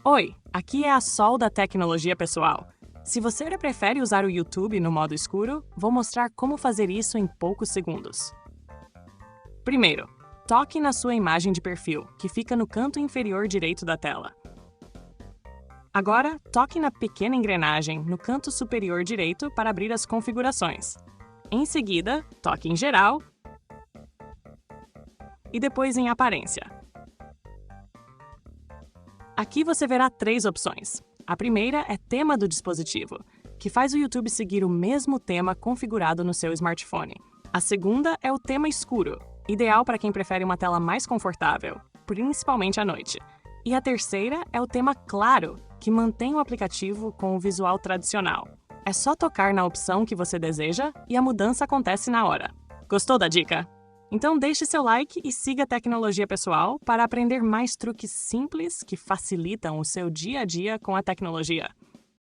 Oi, aqui é a Sol da Tecnologia Pessoal. Se você prefere usar o YouTube no modo escuro, vou mostrar como fazer isso em poucos segundos. Primeiro, toque na sua imagem de perfil, que fica no canto inferior direito da tela. Agora, toque na pequena engrenagem no canto superior direito para abrir as configurações. Em seguida, toque em Geral e depois em Aparência. Aqui você verá 3 opções. A primeira é Tema do dispositivo, que faz o YouTube seguir o mesmo tema configurado no seu smartphone. A segunda é o tema escuro, ideal para quem prefere uma tela mais confortável, principalmente à noite. E a terceira é o tema claro, que mantém o aplicativo com o visual tradicional. É só tocar na opção que você deseja e a mudança acontece na hora. Gostou da dica? Então deixe seu like e siga a Tecnologia Pessoal para aprender mais truques simples que facilitam o seu dia a dia com a tecnologia.